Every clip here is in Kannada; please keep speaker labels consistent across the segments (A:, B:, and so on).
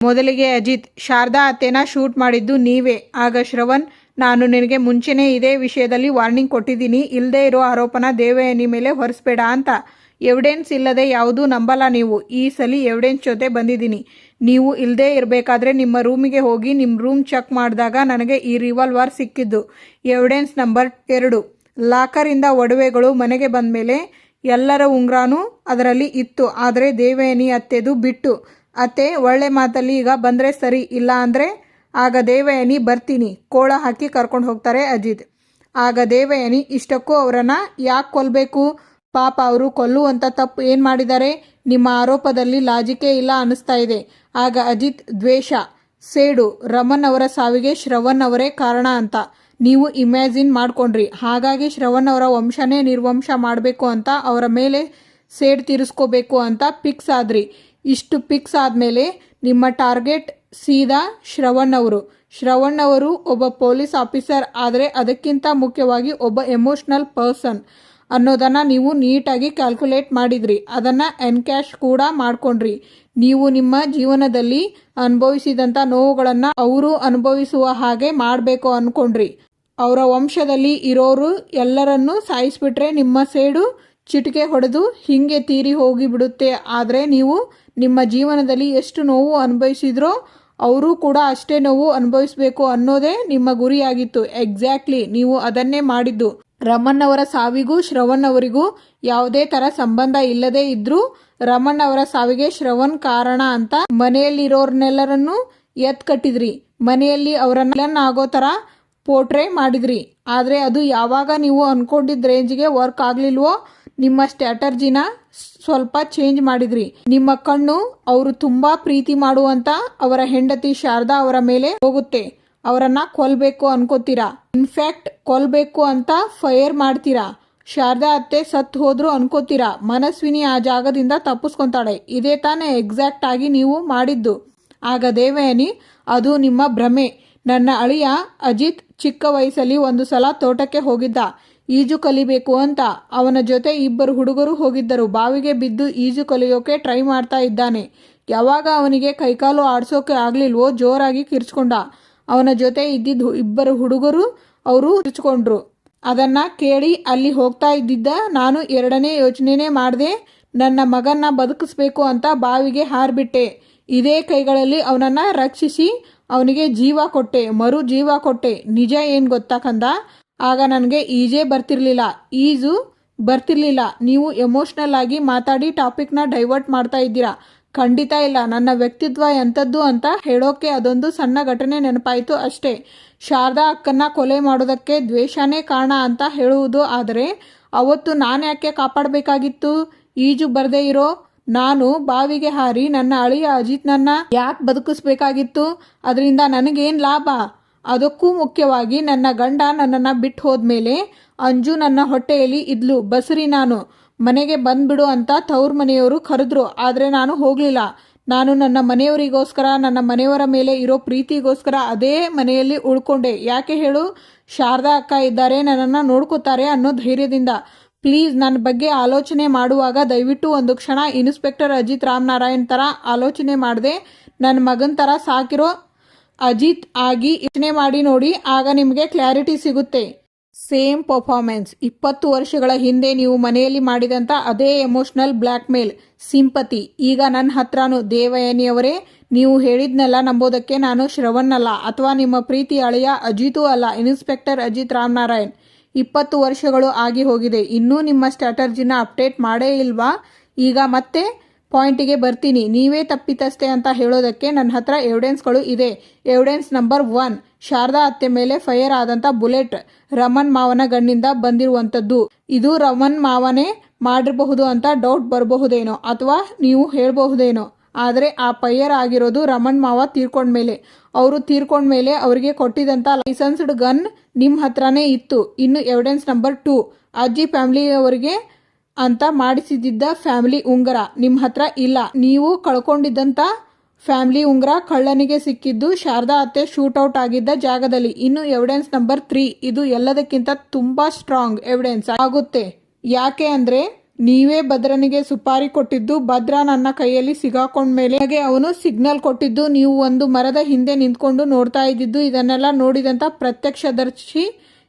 A: ಮೊದಲಿಗೆ ಅಜಿತ್, ಶಾರದಾ ಅತ್ತೆನ ಶೂಟ್ ಮಾಡಿದ್ದು ನೀವೇ. ಆಗ ಶ್ರವಣ್, ನಾನು ನಿನಗೆ ಮುಂಚೆನೇ ಇದೇ ವಿಷಯದಲ್ಲಿ ವಾರ್ನಿಂಗ್ ಕೊಟ್ಟಿದ್ದೀನಿ, ಇಲ್ಲದೆ ಇರೋ ಆರೋಪನ ದೇವಯಾನಿ ಮೇಲೆ ಹೊರಿಸ್ಬೇಡ ಅಂತ. ಎವಿಡೆನ್ಸ್ ಇಲ್ಲದೆ ಯಾವುದೂ ನಂಬಲ್ಲ ನೀವು. ಈ ಸಲ ಎವಿಡೆನ್ಸ್ ಜೊತೆ ಬಂದಿದ್ದೀನಿ. ನೀವು ಇಲ್ಲದೆ ಇರಬೇಕಾದ್ರೆ ನಿಮ್ಮ ರೂಮಿಗೆ ಹೋಗಿ ನಿಮ್ಮ ರೂಮ್ ಚೆಕ್ ಮಾಡಿದಾಗ ನನಗೆ ಈ ರಿವಾಲ್ವರ್ ಸಿಕ್ಕಿದ್ದು. ಎವಿಡೆನ್ಸ್ ನಂಬರ್ 2, ಲಾಕರಿಂದ ಒಡವೆಗಳು ಮನೆಗೆ ಬಂದ ಮೇಲೆ ಎಲ್ಲರ ಉಂಗ್ರಾನೂ ಅದರಲ್ಲಿ ಇತ್ತು. ಆದರೆ ದೇವಯಾನಿ ಅತ್ತೆದು ಬಿಟ್ಟು. ಅತ್ತೆ ಒಳ್ಳೆ ಮಾತಲ್ಲಿ ಈಗ ಬಂದರೆ ಸರಿ, ಇಲ್ಲ ಅಂದರೆ ಆಗ ದೇವಯಾನಿ ಬರ್ತೀನಿ ಕೋಳ ಹಾಕಿ ಕರ್ಕೊಂಡು ಹೋಗ್ತಾರೆ ಅಜಿತ್. ಆಗ ದೇವಯಾನಿ, ಇಷ್ಟಕ್ಕೂ ಅವರನ್ನು ಯಾಕೆ ಕೊಲ್ಲಬೇಕು? ಪಾಪ ಅವರು ಕೊಲ್ಲುವಂಥ ತಪ್ಪು ಏನು ಮಾಡಿದ್ದಾರೆ? ನಿಮ್ಮ ಆರೋಪದಲ್ಲಿ ಲಾಜಿಕೇ ಇಲ್ಲ ಅನ್ನಿಸ್ತಾ ಇದೆ. ಆಗ ಅಜಿತ್, ದ್ವೇಷ, ಸೇಡು, ರಮನ್ ಅವರ ಸಾವಿಗೆ ಶ್ರವಣ್ ಅವರೇ ಕಾರಣ ಅಂತ ನೀವು ಇಮ್ಯಾಜಿನ್ ಮಾಡ್ಕೊಂಡ್ರಿ. ಹಾಗಾಗಿ ಶ್ರವಣ್ ಅವರ ವಂಶನೇ ನಿರ್ವಂಶ ಮಾಡಬೇಕು ಅಂತ, ಅವರ ಮೇಲೆ ಸೇಡು ತೀರಿಸ್ಕೋಬೇಕು ಅಂತ ಫಿಕ್ಸ್ ಆದ್ರಿ. ಇಷ್ಟು ಫಿಕ್ಸ್ ಆದಮೇಲೆ ನಿಮ್ಮ ಟಾರ್ಗೆಟ್ ಸೀದಾ ಶ್ರವಣ್ ಅವರು. ಶ್ರವಣ್ ಅವರು ಒಬ್ಬ ಪೊಲೀಸ್ ಆಫೀಸರ್, ಆದರೆ ಅದಕ್ಕಿಂತ ಮುಖ್ಯವಾಗಿ ಒಬ್ಬ ಎಮೋಷ್ನಲ್ ಪರ್ಸನ್ ಅನ್ನೋದನ್ನು ನೀವು ನೀಟಾಗಿ ಕ್ಯಾಲ್ಕುಲೇಟ್ ಮಾಡಿದ್ರಿ. ಅದನ್ನು ಎನ್ಕ್ಯಾಶ್ ಕೂಡ ಮಾಡ್ಕೊಂಡ್ರಿ. ನೀವು ನಿಮ್ಮ ಜೀವನದಲ್ಲಿ ಅನುಭವಿಸಿದಂಥ ನೋವುಗಳನ್ನು ಅವರು ಅನುಭವಿಸುವ ಹಾಗೆ ಮಾಡಬೇಕು ಅಂದ್ಕೊಂಡ್ರಿ. ಅವರ ವಂಶದಲ್ಲಿ ಇರೋರು ಎಲ್ಲರನ್ನೂ ಸಾಯಿಸಿಬಿಟ್ರೆ ನಿಮ್ಮ ಸೇಡು ಚಿಟಿಕೆ ಹೊಡೆದು ಹಿಂಗೆ ತೀರಿ ಹೋಗಿಬಿಡುತ್ತೆ. ಆದರೆ ನೀವು ನಿಮ್ಮ ಜೀವನದಲ್ಲಿ ಎಷ್ಟು ನೋವು ಅನುಭವಿಸಿದ್ರೋ ಅವರು ಕೂಡ ಅಷ್ಟೇ ನೋವು ಅನುಭವಿಸಬೇಕು ಅನ್ನೋದೇ ನಿಮ್ಮ ಗುರಿಯಾಗಿತ್ತು. ಎಕ್ಸಾಕ್ಟ್ಲಿ ನೀವು ಅದನ್ನೇ ಮಾಡಿದ್ದು. ರಮಣ್ ಅವರ ಸಾವಿಗೂ ಶ್ರವಣ್ ಅವರಿಗೂ ಯಾವುದೇ ಥರ ಸಂಬಂಧ ಇಲ್ಲದೇ ಇದ್ರೂ ರಮಣ್ ಅವರ ಸಾವಿಗೆ ಶ್ರವಣ್ ಕಾರಣ ಅಂತ ಮನೆಯಲ್ಲಿರೋರ್ನೆಲ್ಲರನ್ನೂ ಕಟ್ಟಿದ್ರಿ. ಮನೆಯಲ್ಲಿ ಅವರನ್ನ ಆಗೋ ಥರ ಪೋರ್ಟ್ರೇ ಮಾಡಿದ್ರಿ. ಆದರೆ ಅದು ಯಾವಾಗ ನೀವು ಅಂದ್ಕೊಂಡಿದ್ದ ರೇಂಜ್ಗೆ ವರ್ಕ್ ಆಗಲಿಲ್ವೋ ನಿಮ್ಮ ಸ್ಟ್ರಾಟರ್ಜಿನ ಸ್ವಲ್ಪ ಚೇಂಜ್ ಮಾಡಿದ್ರಿ. ನಿಮ್ಮ ಕಣ್ಣು ಅವರು ತುಂಬ ಪ್ರೀತಿ ಮಾಡುವಂತ ಅವರ ಹೆಂಡತಿ ಶಾರದಾ ಅವರ ಮೇಲೆ ಹೋಗುತ್ತೆ. ಅವರನ್ನ ಕೊಲ್ಲಬೇಕು ಅನ್ಕೋತೀರಾ. ಇನ್ಫ್ಯಾಕ್ಟ್ ಕೊಲ್ಲಬೇಕು ಅಂತ ಫೈರ್ ಮಾಡ್ತೀರಾ. ಶಾರದಾ ಅತ್ತೆ ಸತ್ತು ಹೋದ್ರು ಅನ್ಕೋತೀರಾ. ಮನಸ್ವಿನಿ ಆ ಜಾಗದಿಂದ ತಪ್ಪಿಸ್ಕೊಂತಾಳೆ. ಇದೇ ತಾನೇ ಎಕ್ಸಾಕ್ಟ್ ಆಗಿ ನೀವು ಮಾಡಿದ್ದು. ಆಗ ದೇವಯಾನಿ, ಅದು ನಿಮ್ಮ ಭ್ರಮೆ. ನನ್ನ ಅಳಿಯ ಅಜಿತ್ ಚಿಕ್ಕ ವಯಸ್ಸಲ್ಲಿ ಒಂದು ಸಲ ತೋಟಕ್ಕೆ ಹೋಗಿದ್ದ ಈಜು ಕಲಿಬೇಕು ಅಂತ. ಅವನ ಜೊತೆ 2 ಹುಡುಗರು ಹೋಗಿದ್ದರು. ಬಾವಿಗೆ ಬಿದ್ದು ಈಜು ಕಲಿಯೋಕೆ ಟ್ರೈ ಮಾಡ್ತಾ ಇದ್ದಾನೆ. ಯಾವಾಗ ಅವನಿಗೆ ಕೈಕಾಲು ಆಡಿಸೋಕೆ ಆಗಲಿಲ್ವೋ ಜೋರಾಗಿ ಕಿರ್ಚ್ಕೊಂಡ. ಅವನ ಜೊತೆ ಇದ್ದಿದ್ದು 2 ಹುಡುಗರು ಅವರು ಕಿರ್ಚ್ಕೊಂಡ್ರು. ಅದನ್ನು ಕೇಳಿ ಅಲ್ಲಿ ಹೋಗ್ತಾ ಇದ್ದಿದ್ದ ನಾನು 2ನೇ ಯೋಚನೆನೇ ಮಾಡದೆ ನನ್ನ ಮಗನ್ನ ಬದುಕಿಸ್ಬೇಕು ಅಂತ ಬಾವಿಗೆ ಹಾರಿಬಿಟ್ಟೆ. ಇದೇ ಕೈಗಳಲ್ಲಿ ಅವನನ್ನು ರಕ್ಷಿಸಿ ಅವನಿಗೆ ಜೀವ ಕೊಟ್ಟೆ, ಮರು ಜೀವ ಕೊಟ್ಟೆ. ನಿಜ ಏನು ಗೊತ್ತಾ ಕಂದ, ಆಗ ನನಗೆ ಈಜೇ ಬರ್ತಿರ್ಲಿಲ್ಲ. ನೀವು ಎಮೋಷ್ನಲ್ ಆಗಿ ಮಾತಾಡಿ ಟಾಪಿಕ್ನ ಡೈವರ್ಟ್ ಮಾಡ್ತಾ ಇದ್ದೀರಾ. ಖಂಡಿತ ಇಲ್ಲ. ನನ್ನ ವ್ಯಕ್ತಿತ್ವ ಎಂಥದ್ದು ಅಂತ ಹೇಳೋಕೆ ಅದೊಂದು ಸಣ್ಣ ಘಟನೆ ನೆನಪಾಯಿತು ಅಷ್ಟೇ. ಶಾರದಾ ಅಕ್ಕನ್ನ ಕೊಲೆ ಮಾಡೋದಕ್ಕೆ ದ್ವೇಷನೇ ಕಾರಣ ಅಂತ ಹೇಳುವುದು. ಆದರೆ ಅವತ್ತು ನಾನು ಯಾಕೆ ಕಾಪಾಡಬೇಕಾಗಿತ್ತು? ಈಜು ಬರದೇ ಇರೋ ನಾನು ಬಾವಿಗೆ ಹಾರಿ ನನ್ನ ಅಳಿಯ ಅಜಿತ್ನನ್ನ ಯಾಕೆ ಬದುಕಿಸ್ಬೇಕಾಗಿತ್ತು? ಅದರಿಂದ ನನಗೇನು ಲಾಭ? ಅದಕ್ಕೂ ಮುಖ್ಯವಾಗಿ ನನ್ನ ಗಂಡ ನನ್ನನ್ನು ಬಿಟ್ಟು ಹೋದ್ಮೇಲೆ ಅಂಜು ನನ್ನ ಹೊಟ್ಟೆಯಲ್ಲಿ ಇದ್ಲು. ಬಸರಿ ನಾನು ಮನೆಗೆ ಬಂದ್ಬಿಡು ಅಂತ ತವ್ರ ಮನೆಯವರು ಕರೆದ್ರು. ಆದರೆ ನಾನು ಹೋಗಲಿಲ್ಲ. ನಾನು ನನ್ನ ಮನೆಯವರಿಗೋಸ್ಕರ, ನನ್ನ ಮನೆಯವರ ಮೇಲೆ ಇರೋ ಪ್ರೀತಿಗೋಸ್ಕರ ಅದೇ ಮನೆಯಲ್ಲಿ ಉಳ್ಕೊಂಡೆ. ಯಾಕೆ ಹೇಳು? ಶಾರದಾ ಅಕ್ಕ ಇದ್ದಾರೆ, ನನ್ನನ್ನು ನೋಡ್ಕೋತಾರೆ ಅನ್ನೋ ಧೈರ್ಯದಿಂದ. ಪ್ಲೀಸ್, ನನ್ನ ಬಗ್ಗೆ ಆಲೋಚನೆ ಮಾಡುವಾಗ ದಯವಿಟ್ಟು ಒಂದು ಕ್ಷಣ ಇನ್ಸ್ಪೆಕ್ಟರ್ ಅಜಿತ್ ರಾಮನಾರಾಯಣ್ ಥರ ಆಲೋಚನೆ ಮಾಡದೆ ನನ್ನ ಮಗನ ಥರ ಸಾಕಿರೋ ಅಜಿತ್ ಆಗಿ ಯೋಚನೆ ಮಾಡಿ ನೋಡಿ. ಆಗ ನಿಮಗೆ ಕ್ಲಾರಿಟಿ ಸಿಗುತ್ತೆ. ಸೇಮ್ ಪರ್ಫಾರ್ಮೆನ್ಸ್ 20 ವರ್ಷಗಳ ಹಿಂದೆ ನೀವು ಮನೆಯಲ್ಲಿ ಮಾಡಿದಂಥ ಅದೇ ಎಮೋಷ್ನಲ್ ಬ್ಲ್ಯಾಕ್ ಮೇಲ್, ಸಿಂಪತಿ ಈಗ ನನ್ನ ಹತ್ರನೂ. ದೇವಯಾನಿಯವರೇ, ನೀವು ಹೇಳಿದ್ನೆಲ್ಲ ನಂಬೋದಕ್ಕೆ ನಾನು ಶ್ರವಣ್ ಅಲ್ಲ, ಅಥವಾ ನಿಮ್ಮ ಪ್ರೀತಿ ಅಳಿಯ ಅಜಿತೂ ಅಲ್ಲ, ಇನ್ಸ್ಪೆಕ್ಟರ್ ಅಜಿತ್ ರಾಮನಾರಾಯಣ್. 20 ವರ್ಷಗಳು ಆಗಿ ಹೋಗಿದೆ. ಇನ್ನೂ ನಿಮ್ಮ ಸ್ಟ್ರಾಟರ್ಜಿನ ಅಪ್ಡೇಟ್ ಮಾಡೇ ಇಲ್ವಾ? ಈಗ ಮತ್ತೆ ಪಾಯಿಂಟಿಗೆ ಬರ್ತೀನಿ. ನೀವೇ ತಪ್ಪಿತಸ್ಥೆ ಅಂತ ಹೇಳೋದಕ್ಕೆ ನನ್ನ ಹತ್ರ ಎವಿಡೆನ್ಸ್ಗಳು ಇದೆ. ಎವಿಡೆನ್ಸ್ ನಂಬರ್ 1, ಶಾರದಾ ಅತ್ತೆ ಮೇಲೆ ಫೈರ್ ಆದಂಥ ಬುಲೆಟ್ ರಮನ್ ಮಾವನ ಗಣ್ಣಿಂದ ಬಂದಿರುವಂಥದ್ದು. ಇದು ರಮನ್ ಮಾವನೇ ಮಾಡಿರಬಹುದು ಅಂತ ಡೌಟ್ ಬರಬಹುದೇನೋ, ಅಥವಾ ನೀವು ಹೇಳಬಹುದೇನೋ. ಆದರೆ ಆ ಫೈರ್ ಆಗಿರೋದು ರಮನ್ ಮಾವ ತೀರ್ಕೊಂಡ್ಮೇಲೆ. ಅವರು ತೀರ್ಕೊಂಡ್ಮೇಲೆ ಅವರಿಗೆ ಕೊಟ್ಟಿದ್ದಂಥ ಲೈಸೆನ್ಸ್ಡ್ ಗನ್ ನಿಮ್ಮ ಹತ್ರನೇ ಇತ್ತು. ಇನ್ನು ಎವಿಡೆನ್ಸ್ ನಂಬರ್ 2, ಅಜ್ಜಿ ಫ್ಯಾಮಿಲಿಯವರಿಗೆ ಅಂತ ಮಾಡಿಸಿದ್ದ ಫ್ಯಾಮಿಲಿ ಉಂಗುರ ನಿಮ್ಮ ಹತ್ರ ಇಲ್ಲ. ನೀವು ಕಳ್ಕೊಂಡಿದ್ದಂಥ ಫ್ಯಾಮಿಲಿ ಉಂಗುರ ಕಳ್ಳನಿಗೆ ಸಿಕ್ಕಿದ್ದು ಶಾರದಾ ಅತ್ತೆ ಶೂಟೌಟ್ ಆಗಿದ್ದ ಜಾಗದಲ್ಲಿ. ಇನ್ನು ಎವಿಡೆನ್ಸ್ ನಂಬರ್ 3, ಇದು ಎಲ್ಲದಕ್ಕಿಂತ ತುಂಬ ಸ್ಟ್ರಾಂಗ್ ಎವಿಡೆನ್ಸ್ ಆಗುತ್ತೆ. ಯಾಕೆ ಅಂದರೆ ನೀವೇ ಭದ್ರನಿಗೆ ಸುಪಾರಿ ಕೊಟ್ಟಿದ್ದು, ಭದ್ರ ನನ್ನ ಕೈಯಲ್ಲಿ ಸಿಗಾಕೊಂಡ್ಮೇಲೆ ಹಾಗೆ ಅವನು ಸಿಗ್ನಲ್ ಕೊಟ್ಟಿದ್ದು, ನೀವು ಒಂದು ಮರದ ಹಿಂದೆ ನಿಂತ್ಕೊಂಡು ನೋಡ್ತಾ ಇದ್ದಿದ್ದು, ಇದನ್ನೆಲ್ಲ ನೋಡಿದಂಥ ಪ್ರತ್ಯಕ್ಷದರ್ಶಿ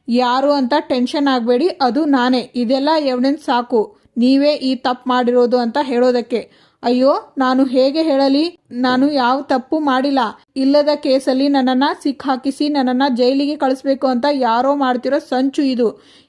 A: ಯಾರು ಅಂತ ಟೆನ್ಷನ್ ಆಗಬೇಡಿ, ಅದು ನಾನೇ. ಇದೆಲ್ಲ ಎವಿಡೆನ್ಸ್ ಸಾಕು ನೀವೇ ಈ ತಪ್ಪು ಮಾಡಿರೋದು ಅಂತ ಹೇಳೋದಕ್ಕೆ. ಅಯ್ಯೋ, ನಾನು ಹೇಗೆ ಹೇಳಲಿ? ನಾನು ಯಾವ ತಪ್ಪು ಮಾಡಿಲ್ಲ. ಇಲ್ಲದ ಕೇಸಲ್ಲಿ ನನ್ನನ್ನು ಸಿಕ್ಕಾಕಿಸಿ ನನ್ನನ್ನು ಜೈಲಿಗೆ ಕಳಿಸ್ಬೇಕು ಅಂತ ಯಾರೋ ಮಾಡ್ತಿರೋ ಸಂಚು ಇದು.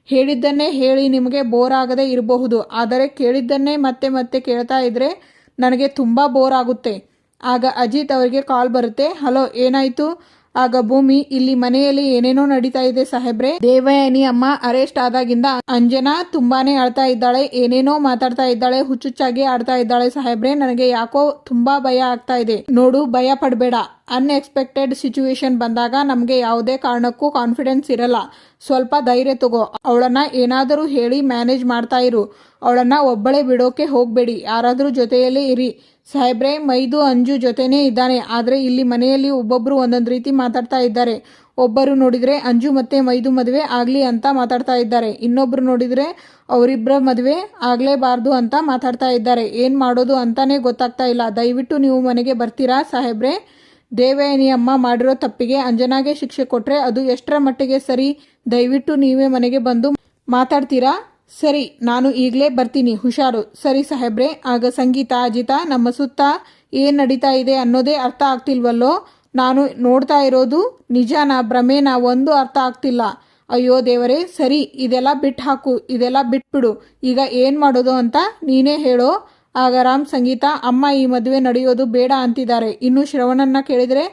A: ಹೇಳಿದ್ದನ್ನೇ ಹೇಳಿ ನಿಮಗೆ ಬೋರ್ ಆಗದೆ ಇರಬಹುದು, ಆದರೆ ಕೇಳಿದ್ದನ್ನೇ ಮತ್ತೆ ಮತ್ತೆ ಕೇಳ್ತಾ ಇದ್ರೆ ನನಗೆ ತುಂಬ ಬೋರ್ ಆಗುತ್ತೆ. ಆಗ ಅಜಿತ್ ಅವರಿಗೆ ಕಾಲ್ ಬರುತ್ತೆ. ಹಲೋ, ಏನಾಯಿತು? ಆಗ ಭೂಮಿ, ಇಲ್ಲಿ ಮನೆಯಲ್ಲಿ ಏನೇನೋ ನಡೀತಾ ಇದೆ ಸಾಹೇಬ್ರೆ. ದೇವಯಾನಿ ಅಮ್ಮ ಅರೆಸ್ಟ್ ಆದಾಗಿಂದ ಅಂಜನಾ ತುಂಬಾನೇ ಅಳ್ತಾ ಇದ್ದಾಳೆ, ಏನೇನೋ ಮಾತಾಡ್ತಾ ಇದ್ದಾಳೆ, ಹುಚ್ಚುಚ್ಚಾಗಿ ಆಡ್ತಾ ಇದ್ದಾಳೆ ಸಾಹೇಬ್ರೆ. ನನಗೆ ಯಾಕೋ ತುಂಬಾ ಭಯ ಆಗ್ತಾ ಇದೆ. ನೋಡು, ಭಯ ಪಡಬೇಡ. ಅನ್ಎಕ್ಸ್ಪೆಕ್ಟೆಡ್ ಸಿಚುವೇಶನ್ ಬಂದಾಗ ನಮಗೆ ಯಾವುದೇ ಕಾರಣಕ್ಕೂ ಕಾನ್ಫಿಡೆನ್ಸ್ ಇರಲ್ಲ. ಸ್ವಲ್ಪ ಧೈರ್ಯ ತಗೋ. ಅವಳನ್ನ ಏನಾದರೂ ಹೇಳಿ ಮ್ಯಾನೇಜ್ ಮಾಡ್ತಾ ಇರು. ಅವಳನ್ನ ಒಬ್ಬಳೇ ಬಿಡೋಕೆ ಹೋಗಬೇಡಿ, ಯಾರಾದರೂ ಜೊತೆಯಲ್ಲೇ ಇರಿ. ಸಾಹೇಬ್ರೆ, ಮೈದು ಅಂಜು ಜೊತೆನೇ ಇದ್ದಾನೆ, ಆದರೆ ಇಲ್ಲಿ ಮನೆಯಲ್ಲಿ ಒಬ್ಬೊಬ್ಬರು ಒಂದೊಂದು ರೀತಿ ಮಾತಾಡ್ತಾ ಇದ್ದಾರೆ. ಒಬ್ಬರು ನೋಡಿದರೆ ಅಂಜು ಮತ್ತೆ ಮೈದು ಮದುವೆ ಆಗಲಿ ಅಂತ ಮಾತಾಡ್ತಾ ಇದ್ದಾರೆ, ಇನ್ನೊಬ್ಬರು ನೋಡಿದರೆ ಅವರಿಬ್ಬರ ಮದುವೆ ಆಗಲೇಬಾರ್ದು ಅಂತ ಮಾತಾಡ್ತಾ ಇದ್ದಾರೆ. ಏನು ಮಾಡೋದು ಅಂತಾನೆ ಗೊತ್ತಾಗ್ತಾ ಇಲ್ಲ. ದಯವಿಟ್ಟು ನೀವು ಮನೆಗೆ ಬರ್ತೀರಾ ಸಾಹೇಬ್ರೆ? ದೇವಯಾನಿ ಅಮ್ಮ ಮಾಡಿರೋ ತಪ್ಪಿಗೆ ಅಂಜನಾಗೆ ಶಿಕ್ಷೆ ಕೊಟ್ಟರೆ ಅದು ಎಷ್ಟರ ಮಟ್ಟಿಗೆ ಸರಿ? ದಯವಿಟ್ಟು ನೀವೇ ಮನೆಗೆ ಬಂದು ಮಾತಾಡ್ತೀರಾ? ಸರಿ, ನಾನು ಈಗಲೇ ಬರ್ತೀನಿ, ಹುಷಾರು. ಸರಿ ಸಾಹೇಬ್ರೆ. ಆಗ ಸಂಗೀತ, ಅಜಿತ, ನಮ್ಮ ಸುತ್ತ ಏನು ನಡೀತಾ ಇದೆ ಅನ್ನೋದೇ ಅರ್ಥ ಆಗ್ತಿಲ್ವಲ್ಲೋ? ನಾನು ನೋಡ್ತಾ ಇರೋದು ನಿಜಾನ ಭ್ರಮೆನ ಒಂದು ಅರ್ಥ ಆಗ್ತಿಲ್ಲ. ಅಯ್ಯೋ ದೇವರೇ. ಸರಿ, ಇದೆಲ್ಲ ಬಿಟ್ಟು ಹಾಕು, ಇದೆಲ್ಲ ಬಿಟ್ಬಿಡು. ಈಗ ಏನು ಮಾಡೋದು ಅಂತ ನೀನೇ ಹೇಳೋ. ಆಗ ರಾಮ್, ಸಂಗೀತ, ಅಮ್ಮ ಈ ಮದುವೆ ನಡೆಯೋದು ಬೇಡ ಅಂತಿದ್ದಾರೆ. ಇನ್ನು ಶ್ರವಣನ್ನ ಕೇಳಿದರೆ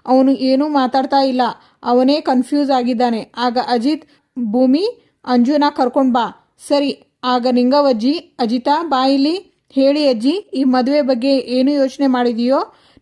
A: ಅವನು ಏನೂ ಮಾತಾಡ್ತಾ ಇಲ್ಲ, ಅವನೇ ಕನ್ಫ್ಯೂಸ್ ಆಗಿದ್ದಾನೆ. ಆಗ ಅಜಿತ್, ಭೂಮಿ, ಅಂಜುನ ಕರ್ಕೊಂಡು ಬಾ. ಸರಿ. ಆಗ ನಿಂಗವಜ್ಜಿ, ಅಜಿತಾ ಬಾ ಇಲ್ಲಿ. ಹೇಳಿ ಅಜ್ಜಿ, ಈ ಮದುವೆ ಬಗ್ಗೆ ಏನು ಯೋಚನೆ ಮಾಡಿದೆಯೋ?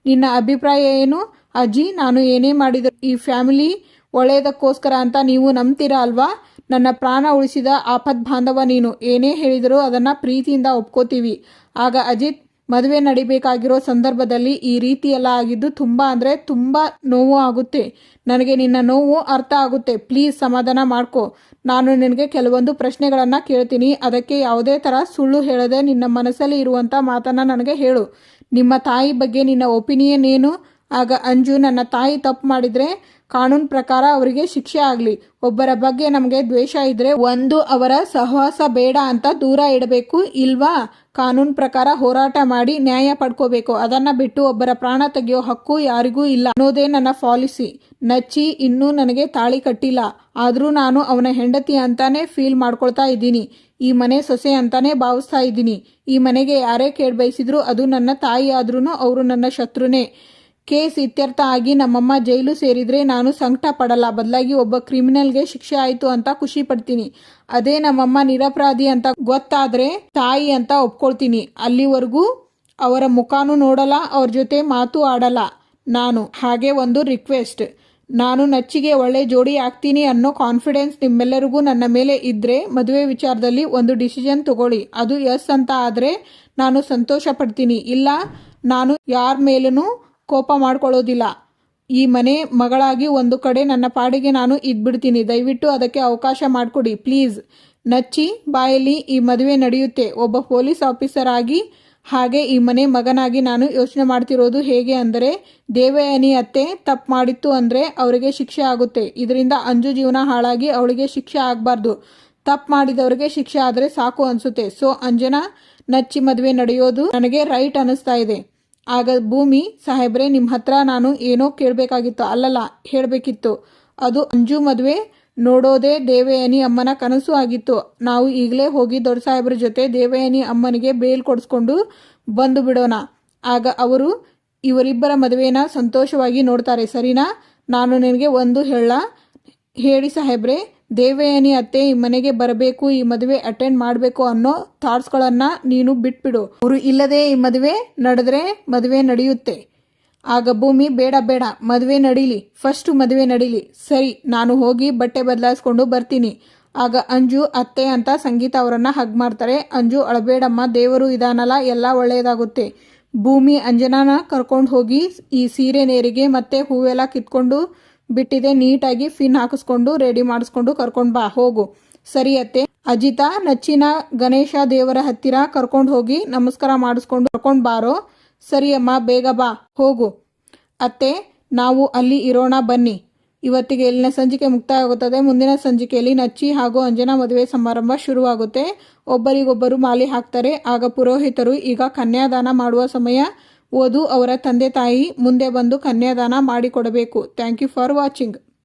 A: ನಿನ್ನ ಅಭಿಪ್ರಾಯ ಏನು? ಅಜ್ಜಿ, ನಾನು ಏನೇ ಮಾಡಿದ್ರು ಈ ಫ್ಯಾಮಿಲಿ ಒಳ್ಳೆಯದಕ್ಕೋಸ್ಕರ ಅಂತ ನೀವು ನಂಬ್ತೀರಾ ಅಲ್ವಾ? ನನ್ನ ಪ್ರಾಣ ಉಳಿಸಿದ ಆಪತ್ ಬಾಂಧವ ನೀನು. ಏನೇ ಹೇಳಿದರೂ ಅದನ್ನು ಪ್ರೀತಿಯಿಂದ ಒಪ್ಕೋತೀವಿ. ಆಗ ಅಜಿತ್, ಮದುವೆ ನಡಿಬೇಕಾಗಿರೋ ಸಂದರ್ಭದಲ್ಲಿ ಈ ರೀತಿ ಎಲ್ಲ ಆಗಿದ್ದು ತುಂಬ ಅಂದರೆ ತುಂಬ ನೋವು ಆಗುತ್ತೆ. ನನಗೆ ನಿನ್ನ ನೋವು ಅರ್ಥ ಆಗುತ್ತೆ. ಪ್ಲೀಸ್ ಸಮಾಧಾನ ಮಾಡ್ಕೊ. ನಾನು ನಿನಗೆ ಕೆಲವೊಂದು ಪ್ರಶ್ನೆಗಳನ್ನು ಕೇಳ್ತೀನಿ, ಅದಕ್ಕೆ ಯಾವುದೇ ಥರ ಸುಳ್ಳು ಹೇಳದೆ ನಿನ್ನ ಮನಸ್ಸಲ್ಲಿ ಇರುವಂಥ ಮಾತನ್ನು ನನಗೆ ಹೇಳು. ನಿಮ್ಮ ತಾಯಿ ಬಗ್ಗೆ ನಿನ್ನ ಒಪಿನಿಯನ್ ಏನು? ಆಗ ಅಂಜು, ನನ್ನ ತಾಯಿ ತಪ್ಪು ಮಾಡಿದರೆ ಕಾನೂನು ಪ್ರಕಾರ ಅವರಿಗೆ ಶಿಕ್ಷೆ ಆಗಲಿ. ಒಬ್ಬರ ಬಗ್ಗೆ ನಮಗೆ ದ್ವೇಷ ಇದ್ದರೆ ಒಂದು ಅವರ ಸಹವಾಸ ಬೇಡ ಅಂತ ದೂರ ಇಡಬೇಕು, ಇಲ್ವಾ? ಕಾನೂನು ಪ್ರಕಾರ ಹೋರಾಟ ಮಾಡಿ ನ್ಯಾಯ ಪಡ್ಕೋಬೇಕು. ಅದನ್ನು ಬಿಟ್ಟು ಒಬ್ಬರ ಪ್ರಾಣ ತೆಗೆಯೋ ಹಕ್ಕು ಯಾರಿಗೂ ಇಲ್ಲ ಅನ್ನೋದೇ ನನ್ನ ಪಾಲಿಸಿ. ನಚ್ಚಿ ಇನ್ನೂ ನನಗೆ ತಾಳಿ ಕಟ್ಟಿಲ್ಲ, ಆದರೂ ನಾನು ಅವನ ಹೆಂಡತಿ ಅಂತಾನೆ ಫೀಲ್ ಮಾಡ್ಕೊಳ್ತಾ ಇದ್ದೀನಿ. ಈ ಮನೆ ಸೊಸೆ ಅಂತಾನೆ ಭಾವಿಸ್ತಾ ಇದ್ದೀನಿ. ಈ ಮನೆಗೆ ಯಾರೇ ಕೇಳಿ ಬಯಸಿದ್ರು ಅದು ನನ್ನ ತಾಯಿ ಆದ್ರೂ ಅವರು ನನ್ನ ಶತ್ರುನೇ. ಕೇಸ್ ಇತ್ಯರ್ಥ ಆಗಿ ನಮ್ಮಮ್ಮ ಜೈಲು ಸೇರಿದರೆ ನಾನು ಸಂಕಟ ಪಡಲ್ಲ, ಬದಲಾಗಿ ಒಬ್ಬ ಕ್ರಿಮಿನಲ್ಗೆ ಶಿಕ್ಷೆ ಆಯಿತು ಅಂತ ಖುಷಿ ಪಡ್ತೀನಿ. ಅದೇ ನಮ್ಮಮ್ಮ ನಿರಪರಾಧಿ ಅಂತ ಗೊತ್ತಾದರೆ ತಾಯಿ ಅಂತ ಒಪ್ಕೊಳ್ತೀನಿ. ಅಲ್ಲಿವರೆಗೂ ಅವರ ಮುಖಾನೂ ನೋಡಲ್ಲ, ಅವ್ರ ಜೊತೆ ಮಾತು ಆಡಲ್ಲ ನಾನು. ಹಾಗೆ ಒಂದು ರಿಕ್ವೆಸ್ಟ್, ನಾನು ನಚ್ಚಿಗೆ ಒಳ್ಳೆ ಜೋಡಿ ಆಗ್ತೀನಿ ಅನ್ನೋ ಕಾನ್ಫಿಡೆನ್ಸ್ ನಿಮ್ಮೆಲ್ಲರಿಗೂ ನನ್ನ ಮೇಲೆ ಇದ್ದರೆ ಮದುವೆ ವಿಚಾರದಲ್ಲಿ ಒಂದು ಡಿಸಿಷನ್ ತಗೊಳ್ಳಿ. ಅದು ಎಸ್ ಅಂತ ಆದರೆ ನಾನು ಸಂತೋಷ ಪಡ್ತೀನಿ, ಇಲ್ಲ ನಾನು ಯಾರ ಮೇಲೂ ಕೋಪ ಮಾಡ್ಕೊಳ್ಳೋದಿಲ್ಲ. ಈ ಮನೆ ಮಗಳಾಗಿ ಒಂದು ಕಡೆ ನನ್ನ ಪಾಡಿಗೆ ನಾನು ಇದ್ಬಿಡ್ತೀನಿ. ದಯವಿಟ್ಟು ಅದಕ್ಕೆ ಅವಕಾಶ ಮಾಡಿಕೊಡಿ ಪ್ಲೀಸ್. ನಚ್ಚಿ ಬಾಯಲ್ಲಿ ಈ ಮದುವೆ ನಡೆಯುತ್ತೆ. ಒಬ್ಬ ಪೊಲೀಸ್ ಆಫೀಸರ್ ಆಗಿ ಹಾಗೆ ಈ ಮನೆ ಮಗನಾಗಿ ನಾನು ಯೋಚನೆ ಮಾಡ್ತಿರೋದು ಹೇಗೆ ಅಂದರೆ, ದೇವಯಾನಿ ಅತ್ತೆ ತಪ್ಪು ಮಾಡಿತ್ತು ಅಂದರೆ ಅವರಿಗೆ ಶಿಕ್ಷೆ ಆಗುತ್ತೆ. ಇದರಿಂದ ಅಂಜು ಜೀವನ ಹಾಳಾಗಿ ಅವಳಿಗೆ ಶಿಕ್ಷೆ ಆಗಬಾರ್ದು. ತಪ್ಪು ಮಾಡಿದವರಿಗೆ ಶಿಕ್ಷೆ ಆದರೆ ಸಾಕು ಅನಿಸುತ್ತೆ. ಸೊ ಅಂಜನಾ ನಚ್ಚಿ ಮದುವೆ ನಡೆಯೋದು ನನಗೆ ರೈಟ್ ಅನ್ನಿಸ್ತಾ ಇದೆ. ಆಗ ಭೂಮಿ, ಸಾಹೇಬ್ರೆ, ನಿಮ್ಮ ಹತ್ರ ನಾನು ಏನೋ ಕೇಳಬೇಕಾಗಿತ್ತು, ಅಲ್ಲಲ್ಲ ಹೇಳಬೇಕಿತ್ತು. ಅದು ಅಂಜು ಮದುವೆ ನೋಡೋದೇ ದೇವಯಾನಿ ಅಮ್ಮನ ಕನಸು ಆಗಿತ್ತು. ನಾವು ಈಗಲೇ ಹೋಗಿ ದೊಡ್ಡ ಸಾಹೇಬ್ರ ಜೊತೆ ದೇವಯಾನಿ ಅಮ್ಮನಿಗೆ ಬೇಲ್ ಕೊಡಿಸ್ಕೊಂಡು ಬಂದು ಬಿಡೋಣ. ಆಗ ಅವರು ಇವರಿಬ್ಬರ ಮದುವೆನ ಸಂತೋಷವಾಗಿ ನೋಡ್ತಾರೆ. ಸರಿನಾ? ನಾನು ನಿನಗೆ ಒಂದು ಹೇಳಿ ಸಾಹೇಬ್ರೆ, ದೇವಯಾನಿ ಅತ್ತೆ ಈ ಮನೆಗೆ ಬರಬೇಕು, ಈ ಮದುವೆ ಅಟೆಂಡ್ ಮಾಡಬೇಕು ಅನ್ನೋ ಥಾಟ್ಸ್ಗಳನ್ನು ನೀನು ಬಿಟ್ಬಿಡು. ಅವರು ಇಲ್ಲದೆ ಈ ಮದುವೆ ನಡೆದ್ರೆ ಮದುವೆ ನಡೆಯುತ್ತೆ. ಆಗ ಭೂಮಿ, ಬೇಡ ಬೇಡ, ಮದುವೆ ನಡೀಲಿ, ಫಸ್ಟ್ ಮದುವೆ ನಡೀಲಿ. ಸರಿ, ನಾನು ಹೋಗಿ ಬಟ್ಟೆ ಬದಲಾಯಿಸ್ಕೊಂಡು ಬರ್ತೀನಿ. ಆಗ ಅಂಜು ಅತ್ತೆ ಅಂತ ಸಂಗೀತ ಅವರನ್ನು ಹಗ್ ಮಾಡ್ತಾರೆ. ಅಂಜು, ಅಳಬೇಡಮ್ಮ, ದೇವರು ಇದಾನಲ್ಲ, ಎಲ್ಲ ಒಳ್ಳೆಯದಾಗುತ್ತೆ. ಭೂಮಿ ಅಂಜನಾನ ಕರ್ಕೊಂಡು ಹೋಗಿ ಈ ಸೀರೆ ನೇರಿಗೆ ಮತ್ತೆ ಹೂವೆಲ್ಲ ಕಿತ್ಕೊಂಡು ಬಿಟ್ಟಿದೆ, ನೀಟಾಗಿ ಫಿನ್ ಹಾಕಿಸ್ಕೊಂಡು ರೆಡಿ ಮಾಡಿಸ್ಕೊಂಡು ಕರ್ಕೊಂಡು ಬಾ, ಹೋಗು. ಸರಿ ಅತ್ತೆ. ಅಜಿತಾ ನಚ್ಚಿನ ಗಣೇಶ ದೇವರ ಹತ್ತಿರ ಕರ್ಕೊಂಡು ಹೋಗಿ ನಮಸ್ಕಾರ ಮಾಡಿಸ್ಕೊಂಡು ಕರ್ಕೊಂಡು ಬಾರೋ. ಸರಿ ಅಮ್ಮ, ಬೇಗ ಬಾ, ಹೋಗು. ಅತ್ತೆ, ನಾವು ಅಲ್ಲಿ ಇರೋಣ ಬನ್ನಿ. ಇವತ್ತಿಗೆ ಇಲ್ಲಿನ ಸಂಚಿಕೆ ಮುಕ್ತಾಯ ಆಗುತ್ತದೆ. ಮುಂದಿನ ಸಂಚಿಕೆಯಲ್ಲಿ ನಚ್ಚಿ ಹಾಗೂ ಅಂಜನಾ ಮದುವೆ ಸಮಾರಂಭ ಶುರುವಾಗುತ್ತೆ. ಒಬ್ಬರಿಗೊಬ್ಬರು ಮಾಲೆ ಹಾಕ್ತಾರೆ. ಆಗ ಪುರೋಹಿತರು ಈಗ ಕನ್ಯಾದಾನ ಮಾಡುವ ಸಮಯ, ವಧು ಅವರ ತಂದೆ ತಾಯಿ ಮುಂದೆ ಬಂದು ಕನ್ಯಾದಾನ ಮಾಡಿಕೊಡಬೇಕು. Thank you for watching.